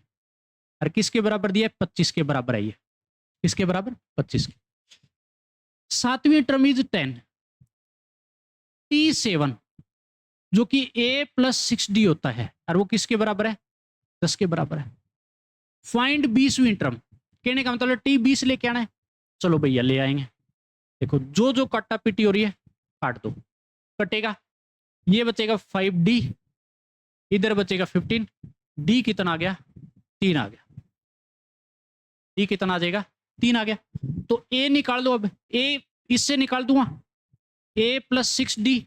और किसके बराबर दिया है 25 के बराबर है। ये किसके बराबर 25 के। 7वीं टर्म इज 10, T7 जो कि A प्लस 6D होता है, और वो किसके बराबर है 10 के बराबर है। फाइंड 20वीं टर्म, कहने का मतलब T20 लेके आना है। चलो भैया ले आएंगे। देखो जो जो काटा पीटी हो रही है काट दो, कटेगा, ये बचेगा 5D, इधर बचेगा 15, D कितना आ गया 3 आ गया, D कितना आ जाएगा 3 आ गया। तो A निकाल दो, अब A इससे निकाल दूंगा, A plus 6D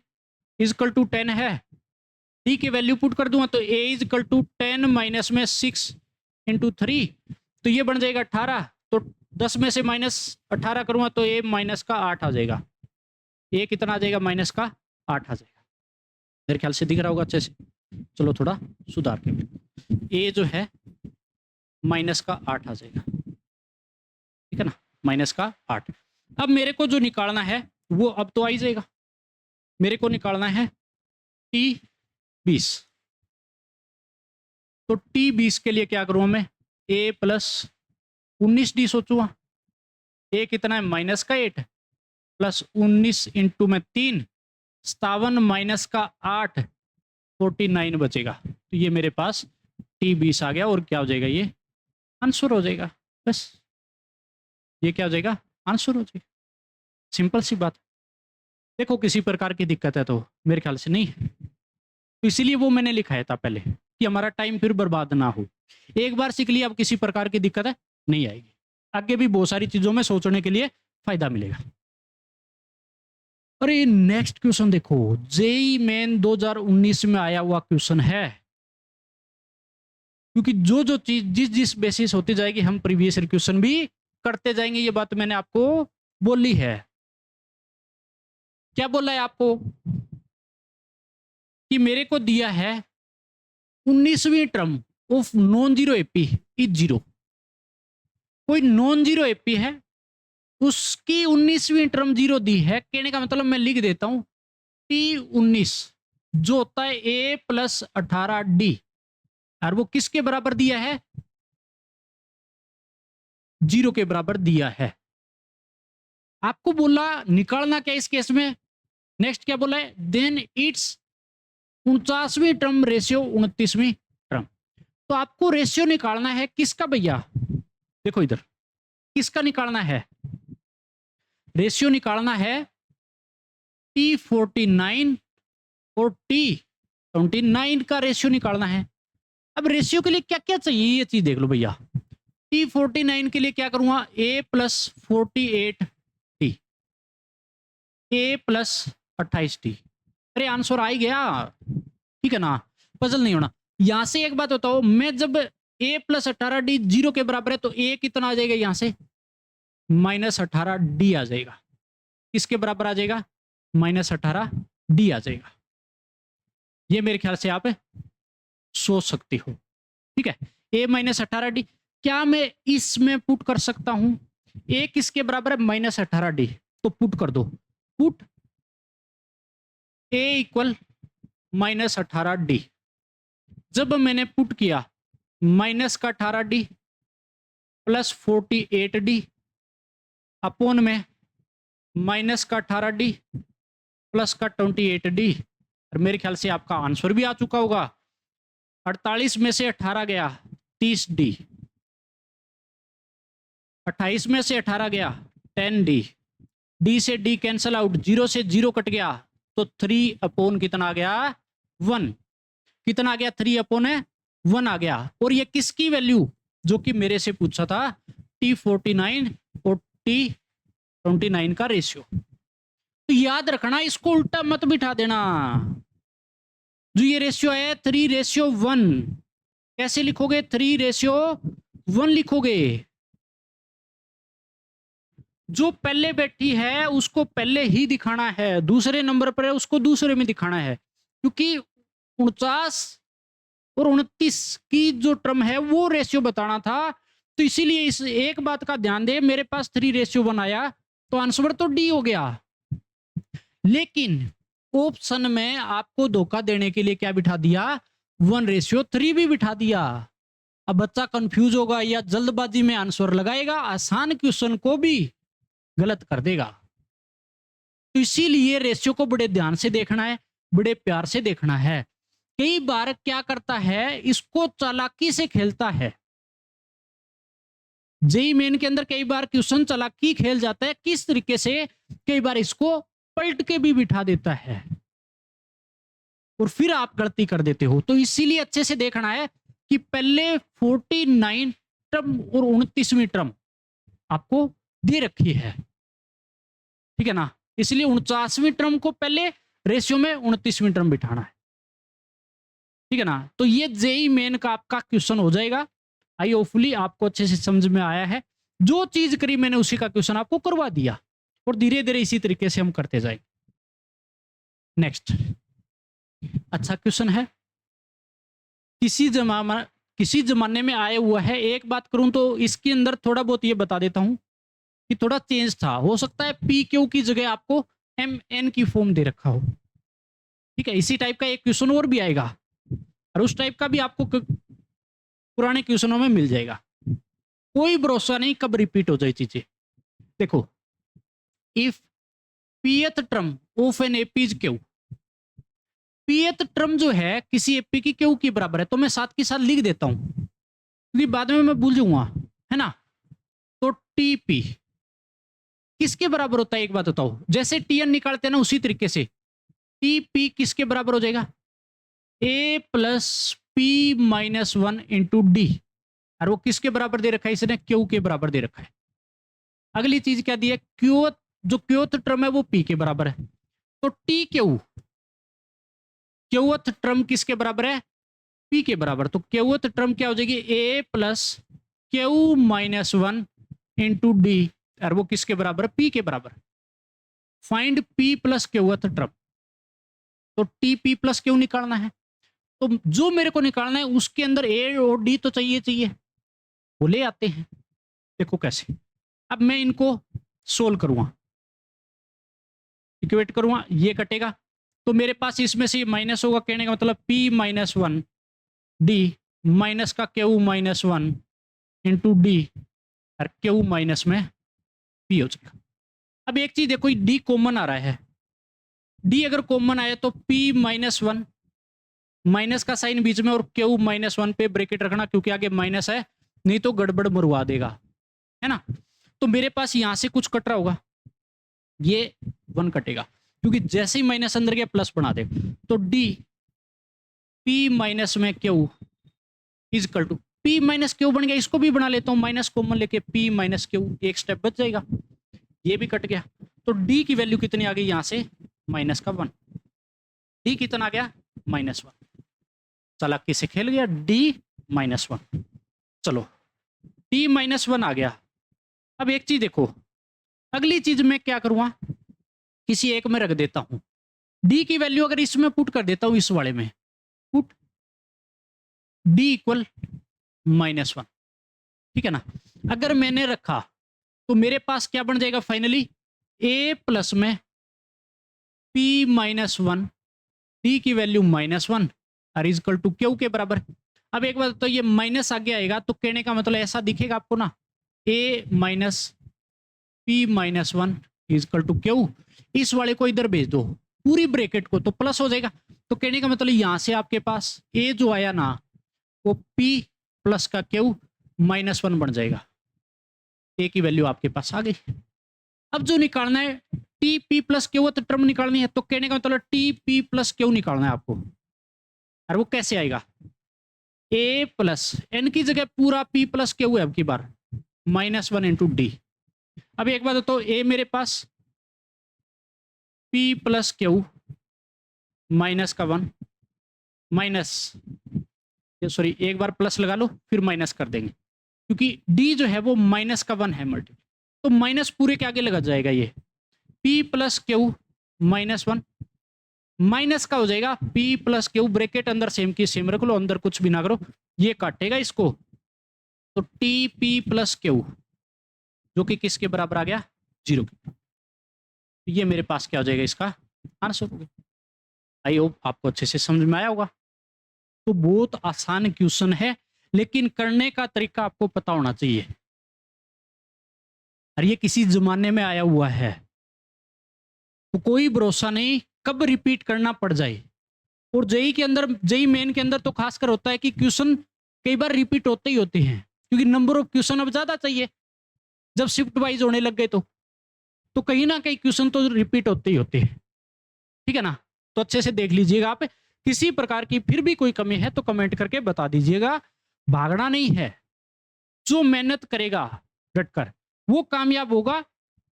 is equal to 10 है, D की वैल्यू पुट कर दूंगा तो A इजकल टू 10 माइनस में 6 इंटू 3, तो ये बन जाएगा 18, तो 10 में से माइनस 18 करूंगा तो A माइनस का 8 आ जाएगा। A कितना आ जाएगा माइनस का 8 आ जाएगा। मेरे ख्याल से दिख रहा होगा अच्छे से, चलो थोड़ा सुधार के, A जो है माइनस का 8 आ जाएगा। माइनस का 8। अब मेरे को जो निकालना है वो अब तो आ ही जाएगा। मेरे को निकालना है T20। तो T20 के लिए क्या करूँगा मैं, A प्लस 19D सोचूंगा। A कितना है, माइनस का 8 प्लस 19 इंटू में 3, 57 माइनस का 8, 49 बचेगा। तो ये मेरे पास T20 आ गया और क्या हो जाएगा, ये आंसर हो जाएगा। बस ये क्या हो जाएगा, आंसर हो जाएगा। सिंपल सी बात। देखो किसी प्रकार की दिक्कत है तो मेरे ख्याल से नहीं है, तो इसीलिए वो मैंने लिखाया था पहले कि हमारा टाइम फिर बर्बाद ना हो। एक बार सीख लिया, अब किसी प्रकार की दिक्कत है नहीं आएगी। आगे भी बहुत सारी चीजों में सोचने के लिए फायदा मिलेगा। अरे नेक्स्ट क्वेश्चन देखो, जेई मेन 2019 में आया हुआ क्वेश्चन है। क्योंकि जो जो चीज जिस जिस बेसिस होती जाएगी हम प्रीवियस ईयर क्वेश्चन भी करते जाएंगे, ये बात मैंने आपको बोली है। क्या बोला है आपको कि मेरे को दिया है 19वीं term of non zero AP is zero. कोई नॉन जीरो एपी है, उसकी 19वीं टर्म जीरो दी है। कहने का मतलब मैं लिख देता हूं T19 जो होता है A प्लस 18D, और वो किसके बराबर दिया है, जीरो के बराबर दिया है। आपको बोला निकालना क्या इस केस में। नेक्स्ट क्या बोला है, देन इट्स 49वीं टर्म रेशियो 29वीं टर्म। तो आपको रेशियो निकालना है किसका भैया, देखो इधर किसका निकालना है, रेशियो निकालना है T49 और T29 का रेशियो निकालना है। अब रेशियो के लिए क्या क्या चाहिए ये चीज देख लो भैया। T49 के लिए क्या करूंगा, A plus 48D, A plus 28D। अरे आंसर आ ही गया, ठीक है ना, पजल नहीं होना। यहां से एक बात बताओ, मैं जब A प्लस 18D जीरो के बराबर है तो A कितना आ जाएगा, यहां से माइनस 18D आ जाएगा। किसके बराबर आ जाएगा, माइनस 18D आ जाएगा। ये मेरे ख्याल से आप सोच सकती हो, ठीक है। A माइनस 18D, क्या मैं इसमें पुट कर सकता हूं, A किसके बराबर है, माइनस 18D, तो पुट कर दो, put A equal minus 18D। जब मैंने पुट किया माइनस का 18D प्लस 48D अपोन में माइनस का 18D प्लस का 28D, और मेरे ख्याल से आपका आंसर भी आ चुका होगा। 48 में से 18 गया 30D, 28 में से 18 गया 10D, D से D कैंसल आउट, 0 से 0 कट गया, तो 3 अपोन कितना आ गया, 1। कितना आ गया, 3 अपोन 1 आ गया। और ये किसकी वैल्यू, जो कि मेरे से पूछा था, T49 और T29 का रेशियो। तो याद रखना, इसको उल्टा मत बिठा देना। जो ये रेशियो है 3:1, कैसे लिखोगे, 3:1 लिखोगे। जो पहले बैठी है उसको पहले ही दिखाना है, दूसरे नंबर पर है उसको दूसरे में दिखाना है, क्योंकि 49 और 29 की जो टर्म है वो रेशियो बताना था। तो इसीलिए इस एक बात का ध्यान दे, मेरे पास 3:1 आया तो आंसर तो डी हो गया। लेकिन ऑप्शन में आपको धोखा देने के लिए क्या बिठा दिया, 1:3 भी बिठा दिया। अब बच्चा कंफ्यूज होगा या जल्दबाजी में आंसर लगाएगा, आसान क्वेश्चन को भी गलत कर देगा। तो इसीलिए रेशियो को बड़े ध्यान से देखना है, बड़े प्यार से देखना है। कई बार क्या करता है, इसको चालाकी से खेलता है। जेई मेन के अंदर कई बार क्वेश्चन चालाकी खेल जाता है, किस तरीके से, कई बार इसको पलट के भी बिठा देता है और फिर आप गलती कर देते हो। तो इसीलिए अच्छे से देखना है कि पहले 49 टर्म और 29वीं टर्म आपको दे रखी है, ठीक है ना। इसलिए 49वीं टर्म को पहले रेशियो में 29वीं टर्म बिठाना है, ठीक है ना। तो ये जेई मेन का आपका क्वेश्चन हो जाएगा। आई होपफुली आपको अच्छे से समझ में आया है। जो चीज करी मैंने उसी का क्वेश्चन आपको करवा दिया, और धीरे धीरे इसी तरीके से हम करते जाएंगे। नेक्स्ट अच्छा क्वेश्चन है, किसी जमाने में आया हुआ है। एक बात करूं तो इसके अंदर थोड़ा बहुत ये बता देता हूं कि थोड़ा चेंज था, हो सकता है पी क्यू की जगह आपको एम एन की फॉर्म दे रखा हो। ठीक है, इसी टाइप का एक क्वेश्चन और भी आएगा और उस टाइप का भी आपको पुराने क्वेश्चनों में मिल जाएगा। कोई भरोसा नहीं कब रिपीट हो जाए चीजें। देखो, if पीएथ term of an AP is Q, पीएथ term जो है किसी एपी की क्यू के बराबर है, तो मैं साथ के साथ लिख देता हूं क्योंकि बाद में मैं भूल जाऊंगा, है ना। तो टीपी किसके बराबर होता है एक बात बताओ, जैसे टीएन निकालते हैं ना उसी तरीके से टीपी किसके बराबर हो जाएगा, a plus p minus one into d, और वो किसके बराबर दे रखा है, इसने क्यू के बराबर दे रखा है। अगली चीज क्या दी है, क्यू, जो क्यूथ टर्म है वो पी के बराबर है, तो टी क्यू, क्यूथ टर्म किसके बराबर है, पी के बराबर, तो क्यूथ टर्म क्या हो जाएगी, a plus q minus one into d, और वो किसके बराबर है, पी के बराबर। Find p plus qth term, तो टी पी प्लस क्यू निकालना है, तो जो मेरे को निकालना है उसके अंदर ए और डी तो चाहिए चाहिए, वो ले आते हैं। देखो कैसे, अब मैं इनको सोल्व करूंगा, इक्वेट करूंगा, ये कटेगा, तो मेरे पास इसमें से माइनस होगा, कहने का मतलब p minus one d minus का q minus one into d, और क्यू माइनस में पी हो जाएगा। अब एक चीज देखो, डी कॉमन आ रहा है, डी अगर कॉमन आए तो पी माइनस वन, माइनस का साइन बीच में और क्यू माइनस वन पे ब्रैकेट रखना क्योंकि आगे माइनस है, नहीं तो गड़बड़ मरवा देगा, है ना। तो मेरे पास यहां से कुछ कट रहा होगा, ये वन कटेगा क्योंकि जैसे ही माइनस अंदर गया प्लस बना दे, तो डी पी माइनस में q is equal to p minus q बन गया, इसको भी बना लेता हूं माइनस कॉमन लेके, पी माइनस क्यू, एक स्टेप बच जाएगा, ये भी कट गया। तो डी की वैल्यू कितनी आ गई यहां से, माइनस का वन, डी कितना आ गया, माइनस वन, चालाकी से खेल गया, डी माइनस वन, चलो डी माइनस वन आ गया। अब एक चीज देखो, अगली चीज मैं क्या करूंगा, किसी एक में रख देता हूं, डी की वैल्यू अगर इसमें पुट कर देता हूं, इस वाले में put D equal minus one, ठीक है ना। अगर मैंने रखा तो मेरे पास क्या बन जाएगा फाइनली, ए प्लस में पी माइनस वन, डी की वैल्यू माइनस वन और इज इक्वल टू क्यू के बराबर। अब एक बात तो ये माइनस आगे आएगा तो कहने का मतलब ऐसा दिखेगा आपको ना, a minus p minus one is equal to q, इस वाले को इधर भेज दो पूरी ब्रैकेट को तो प्लस हो जाएगा, तो कहने का मतलब यहां से आपके पास ए जो आया ना वो पी प्लस का क्यू माइनस वन बन जाएगा, ए की वैल्यू आपके पास आ गई। अब जो निकालना है टी पी प्लस क्यू तो टर्म निकालनी है, तो कहने का मतलब टी पी प्लस क्यू निकालना है आपको, और वो कैसे आएगा, ए प्लस एन की जगह पूरा पी प्लस क्यू है अब की बार, माइनस वन इंटू डी। अब एक बात तो ए मेरे पास पी प्लस क्यू माइनस का वन, माइनस सॉरी एक बार प्लस लगा लो फिर माइनस कर देंगे क्योंकि डी जो है वो माइनस का वन है मल्टी, तो माइनस पूरे के आगे लगा जाएगा, ये P plus q minus one, minus का हो जाएगा पी प्लस क्यू, ब्रैकेट अंदर सेम की सेम रख लो, अंदर कुछ भी ना करो, ये काटेगा इसको, तो टी पी प्लस क्यू जो कि किसके बराबर आ गया, जीरो के। ये मेरे पास क्या हो जाएगा, इसका आंसर हो गया। आई होप आपको अच्छे से समझ में आया होगा। तो बहुत आसान क्वेश्चन है लेकिन करने का तरीका आपको पता होना चाहिए, और ये किसी जमाने में आया हुआ है, तो कोई भरोसा नहीं कब रिपीट करना पड़ जाए। और जेई के अंदर, जेई मेन के अंदर तो खासकर होता है कि क्वेश्चन कई बार रिपीट होते ही होते हैं क्योंकि नंबर ऑफ क्वेश्चन अब ज्यादा चाहिए, जब शिफ्ट वाइज होने लग गए तो कहीं ना कहीं क्वेश्चन तो रिपीट होते ही होते हैं, ठीक है ना। तो अच्छे से देख लीजिएगा आप, किसी प्रकार की फिर भी कोई कमी है तो कमेंट करके बता दीजिएगा। भागना नहीं है, जो मेहनत करेगा डटकर वो कामयाब होगा,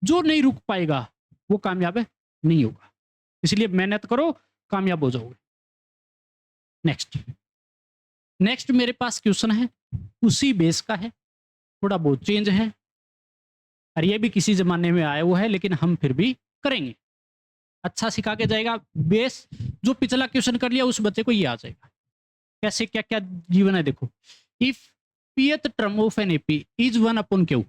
जो नहीं रुक पाएगा वो कामयाब नहीं होगा, इसलिए मेहनत करो कामयाब हो जाओगे। नेक्स्ट मेरे पास क्वेश्चन है, उसी बेस का है, थोड़ा बहुत चेंज है और ये भी किसी जमाने में आया हुआ है लेकिन हम फिर भी करेंगे, अच्छा सिखा के जाएगा। बेस जो पिछला क्वेश्चन कर लिया उस बच्चे को ये आ जाएगा। कैसे क्या क्या जीवन है देखो, if पीएथ term of an AP is one upon Q,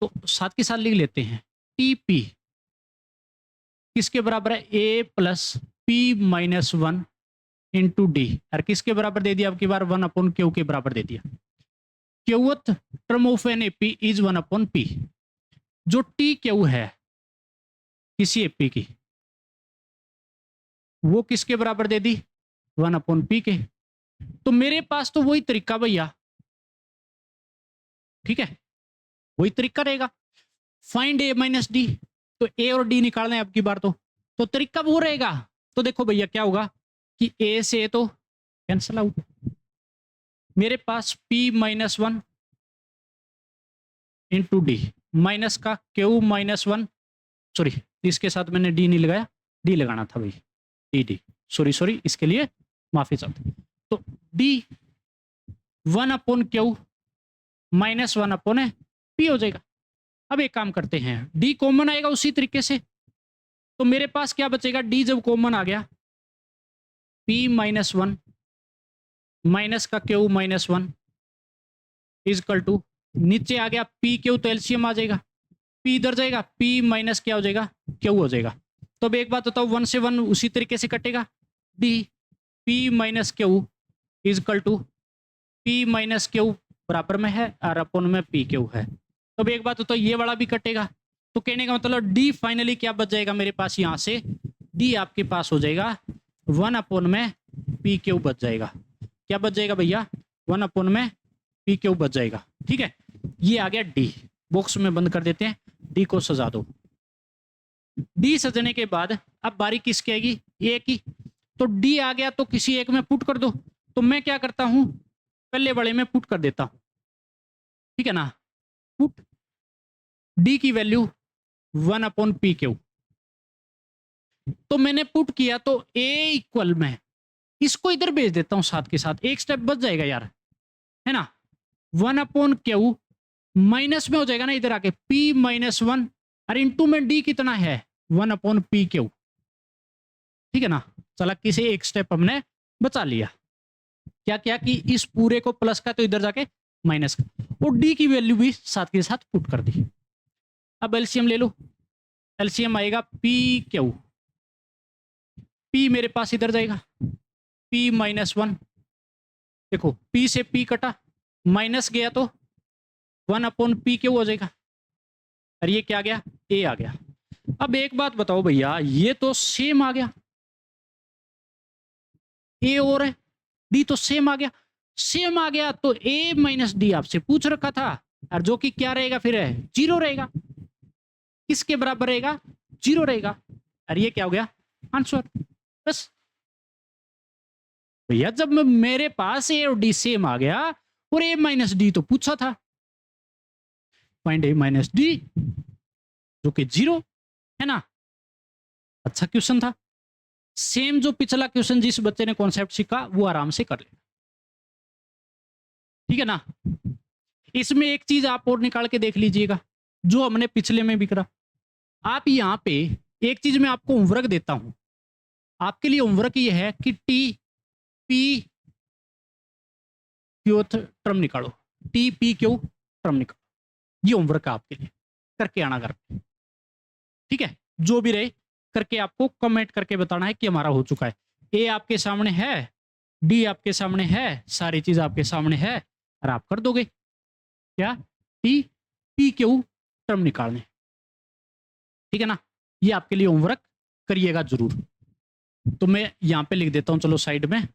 तो साथ के साथ लिख लेते हैं टी पी किसके बराबर है, a plus p minus one into d, और किसके बराबर दे दिया आपकी बार, वन अपॉन क्यू के बराबर दे दिया। Qth term of an AP is one upon p. जो टी क्यू है किसी एपी की, वो किसके बराबर दे दी, वन अपॉन पी के। तो मेरे पास तो वही तरीका भैया, ठीक है, वही तरीका रहेगा, फाइंड ए माइनस डी। तो ए और डी निकालना है आपकी बार, तो तरीका वो रहेगा। तो देखो भैया क्या होगा कि ए से तो कैंसल आउट, मेरे पास p minus one into d, minus का क्यू माइनस वन, सॉरी इसके साथ मैंने डी नहीं लगाया, डी लगाना था भाई, डी सॉरी इसके लिए माफी चाहता। तो D one upon Q minus one upon P हो जाएगा। अब एक काम करते हैं, डी कॉमन आएगा उसी तरीके से, तो मेरे पास क्या बचेगा, डी जब कॉमन आ गया, पी माइनस वन माइनस का q minus one is equal to, नीचे आ गया पी क्यू तो एलसीएम आ जाएगा, पी इधर जाएगा, पी माइनस क्या हो जाएगा, क्यू हो जाएगा। तो अब एक बात बताओ, वन से वन उसी तरीके से कटेगा, d p minus q is equal to p minus q बराबर में है और अपन में पी क्यू है। तो अब एक बात बताओ, ये वाला भी कटेगा, तो कहने का मतलब डी फाइनली क्या बच जाएगा मेरे पास, यहाँ से डी आपके पास हो जाएगा वन अपॉन में पी क्यू बच जाएगा। क्या बच जाएगा भैया, वन अपॉन में पी क्यू बच जाएगा। ठीक है, ये आ गया डी, बॉक्स में बंद कर देते हैं, डी को सजा दो। डी सजने के बाद अब बारी किसकी आएगी, ए की। तो डी आ गया तो किसी एक में पुट कर दो, तो मैं क्या करता हूं, पहले वाले में पुट कर देता हूं, ठीक है ना, पुट डी की value one upon P q. तो मैंने पुट किया तो ए इक्वल में, इसको इधर भेज देता हूं साथ के साथ, एक स्टेप बच जाएगा यार, है ना, वन अपॉन क्यू माइनस में हो जाएगा ना इधर आके, पी माइनस वन, और इंटू में डी कितना है, वन अपॉन पी क्यू। ठीक है ना, चला किसी एक स्टेप हमने बचा लिया। क्या क्या कि इस पूरे को प्लस का तो इधर जाके माइनस का, और डी की वैल्यू भी साथ के साथ पुट कर दी। अब एलसीएम ले लो, एलसीएम आएगा पी क्यू, पी मेरे पास इधर जाएगा, पी माइनस वन, देखो पी से पी कटा, माइनस गया तो वन अपॉन पी क्यू हो जाएगा, और ये क्या आ गया, ए आ गया। अब एक बात बताओ भैया, ये तो सेम आ गया, ए और डी तो सेम आ गया, सेम आ गया तो ए माइनस डी आपसे पूछ रखा था, और जो कि क्या रहेगा फिर है, जीरो रहेगा। किसके बराबर रहेगा, जीरो रहेगा, और ये क्या हो गया, आंसर। बस भैया, जब मेरे पास ए और डी सेम आ गया और ए माइनस डी तो पूछा था, फाइंड ए माइनस डी, जो कि जीरो है ना। अच्छा क्वेश्चन था, सेम जो पिछला क्वेश्चन जिस बच्चे ने कॉन्सेप्ट सीखा वो आराम से कर लेगा, ठीक है ना। इसमें एक चीज आप और निकाल के देख लीजिएगा, जो हमने पिछले में भी करा। आप यहां पे एक चीज मैं आपको होमवर्क देता हूं, आपके लिए होमवर्क ये है कि टी पी क्यू टर्म निकालो, टी पी क्यू टर्म निकालो, ये होमवर्क है आपके लिए, करके आना घर पे, ठीक है। जो भी रहे करके आपको कमेंट करके बताना है कि हमारा हो चुका है। ए आपके सामने है, डी आपके सामने है, सारी चीज आपके सामने है, और आप कर दोगे क्या, टी पी क्यू टर्म निकालने, ठीक है ना। ये आपके लिए होमवर्क करिएगा जरूर। तो मैं यहां पे लिख देता हूं, चलो साइड में,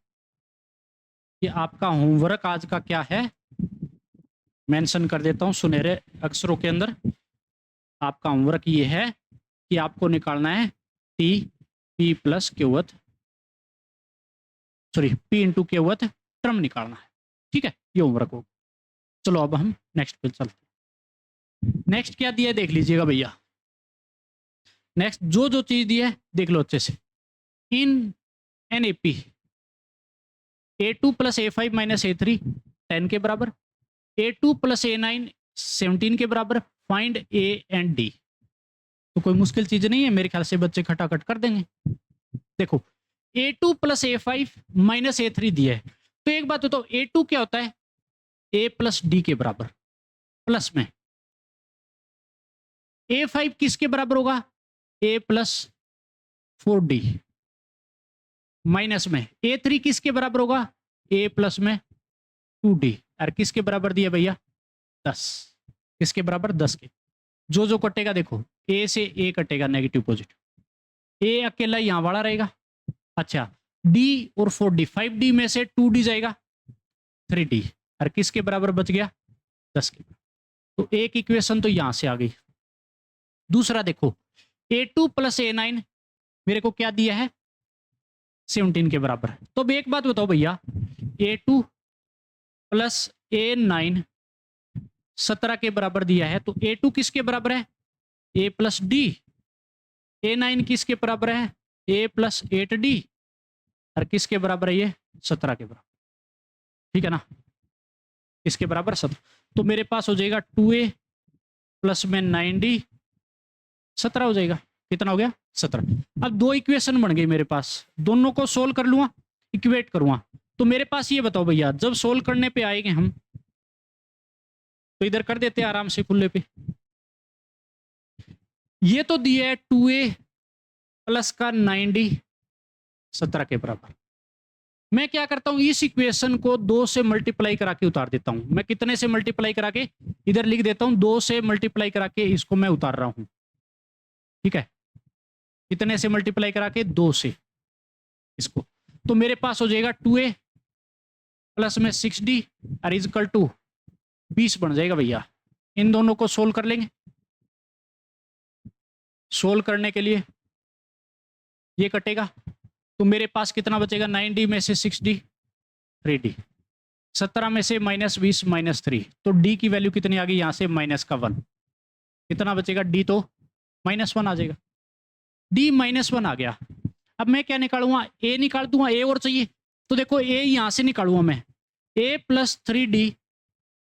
कि आपका होमवर्क आज का क्या है, मेंशन कर देता हूं सुनहरे अक्षरों के अंदर। आपका होमवर्क ये है कि आपको निकालना है T p plus qth, sorry p into qth term निकालना है, ठीक है, ये होमवर्क हो। चलो अब हम नेक्स्ट पे चलते हैं। नेक्स्ट क्या दिया है देख लीजिएगा भैया, नेक्स्ट जो जो चीज दी है देख लो अच्छे से। In an A P A2 plus A5 minus A3 10 के बराबर, A2 प्लस A9 17 के बराबर, फाइंड A एंड D। तो कोई मुश्किल चीज नहीं है, मेरे ख्याल से बच्चे खटाखट कर देंगे। देखो A2 plus A5 minus A3 दिया है, तो एक बात बताओ, A2 क्या होता है, A प्लस D के बराबर, प्लस में A5 किसके बराबर होगा? A प्लस 4D माइनस में A3 किसके बराबर होगा? A प्लस में 2D। और किसके बराबर दिया भैया? 10। किसके बराबर? 10 के। जो जो कटेगा देखो, A से A कटेगा नेगेटिव पॉजिटिव, A अकेला यहां वाला रहेगा। अच्छा, D और 4D, 5D में से 2D जाएगा 3D, और किसके बराबर बच गया? 10 के। तो एक इक्वेशन तो यहां से आ गई। दूसरा देखो, A2 प्लस A9 मेरे को क्या दिया है? 17 के बराबर है। तो अब एक बात बताओ भैया, A2 प्लस A9 17 के बराबर दिया है, तो A2 किसके बराबर है? A plus D। A9 किसके बराबर है? A plus 8D। और किसके बराबर है ये? 17 के बराबर। ठीक है ना? इसके बराबर 17। तो मेरे पास हो जाएगा 2A प्लस में 9D 17 हो जाएगा। कितना हो गया? 17। अब दो इक्वेशन बन गई मेरे पास, दोनों को सोल्व कर लूंगा, इक्वेट करूंगा। तो मेरे पास ये बताओ भैया, जब सोल्व करने पे आएंगे हम, तो इधर कर देते हैं आराम से खुले पे। ये तो दिया है 2A प्लस का 9D 17 के बराबर। मैं क्या करता हूं, इस इक्वेशन को 2 से मल्टीप्लाई करा के उतार देता हूं। मैं कितने से मल्टीप्लाई करा के? इधर लिख देता हूं, 2 से मल्टीप्लाई करा के इसको मैं उतार रहा हूं। ठीक है, कितने से मल्टीप्लाई करा के? 2 से इसको। तो मेरे पास हो जाएगा 2A प्लस में 6D और इजकल टू 20 बन जाएगा भैया। इन दोनों को सोल्व कर लेंगे। सोल्व करने के लिए ये कटेगा, तो मेरे पास कितना बचेगा? 9D में से 6D 3D, 17 में से माइनस 20 माइनस 3, तो D की वैल्यू कितनी आ गई? यहाँ से माइनस का 1। कितना बचेगा? D तो -1 आ जाएगा। D -1 आ गया। अब मैं क्या निकालूंगा? A निकाल दूंगा। A और चाहिए, तो देखो A यहाँ से निकालूंगा मैं। A प्लस 3D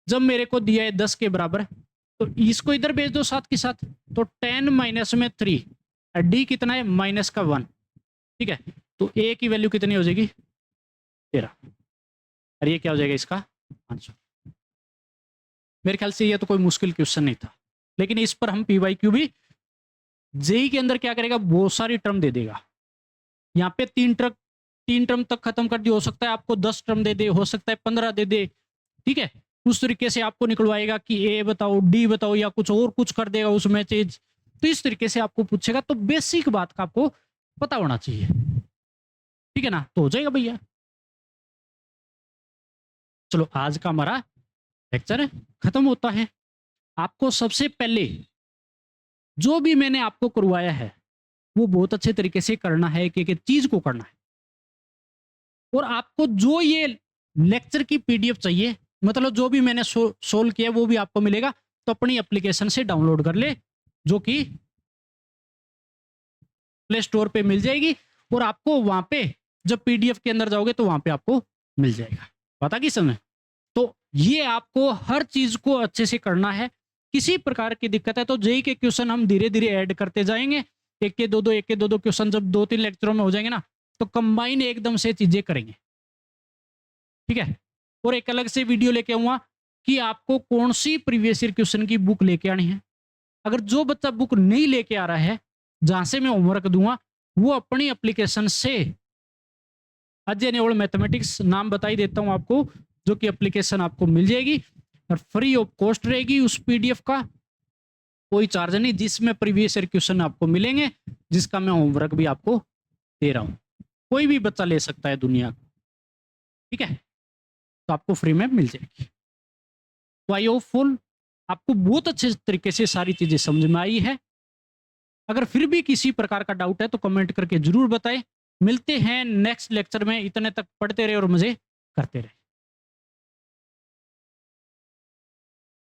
जब मेरे को दिया है 10 के बराबर, तो इसको इधर भेज दो साथ के साथ, तो 10 माइनस में 3, और D कितना है? माइनस का 1। ठीक है, तो A की वैल्यू कितनी हो जाएगी? 13। और ये क्या हो जाएगा इसका आंसर? मेरे ख्याल से ये तो कोई मुश्किल क्वेश्चन नहीं था, लेकिन इस पर हम PYQ भी जेई के अंदर क्या करेगा? बहुत सारी टर्म दे देगा। यहाँ पे 3 टर्म तक खत्म कर दी, हो सकता है आपको 10 टर्म दे दे, हो सकता है 15 दे दे। ठीक है, उस तरीके से आपको निकलवाएगा कि A बताओ, D बताओ, या कुछ और कुछ कर देगा उसमें चीज। तो इस तरीके से आपको पूछेगा, तो बेसिक बात का आपको पता होना चाहिए। ठीक है ना? तो हो जाएगा भैया। चलो, आज का हमारा लेक्चर खत्म होता है। आपको सबसे पहले जो भी मैंने आपको करवाया है वो बहुत अच्छे तरीके से करना है, एक एक चीज को करना है। और आपको जो ये लेक्चर की PDF चाहिए, मतलब जो भी मैंने सोल्व किया वो भी आपको मिलेगा, तो अपनी एप्लीकेशन से डाउनलोड कर ले, जो कि प्ले स्टोर पे मिल जाएगी। और आपको वहां पे जब PDF के अंदर जाओगे तो वहां पे आपको मिल जाएगा। पता कि समय? तो ये आपको हर चीज को अच्छे से करना है। किसी प्रकार की दिक्कत है तो जेई के क्वेश्चन हम धीरे धीरे ऐड करते जाएंगे, एक के दो क्वेश्चन जब 2-3 लेक्चरों में हो जाएंगे ना, तो कंबाइन एकदम से चीजें करेंगे। ठीक है, और एक अलग से वीडियो लेके आऊंगा कि आपको कौन सी प्रीवियस ईयर क्वेश्चन की बुक लेके आनी है। अगर जो बच्चा बुक नहीं लेके आ रहा है, जहां से मैं होमवर्क दूंगा, वो अपनी एप्लीकेशन से अजय नेवल मैथमेटिक्स नाम बता ही देता हूं आपको, जो कि एप्लीकेशन आपको मिल जाएगी और फ्री ऑफ कॉस्ट रहेगी। उस PDF का कोई चार्ज नहीं, जिसमें प्रीवियस ईयर क्वेश्चन आपको मिलेंगे, जिसका मैं होमवर्क भी आपको दे रहा हूं। कोई भी बच्चा ले सकता है दुनिया का। ठीक है, तो आपको फ्री में मिल जाएगी। तो आई होप फुल आपको बहुत अच्छे तरीके से सारी चीजें समझ में आई है। अगर फिर भी किसी प्रकार का डाउट है तो कमेंट करके जरूर बताएं। मिलते हैं नेक्स्ट लेक्चर में। इतने तक पढ़ते रहे और मजे करते रहे।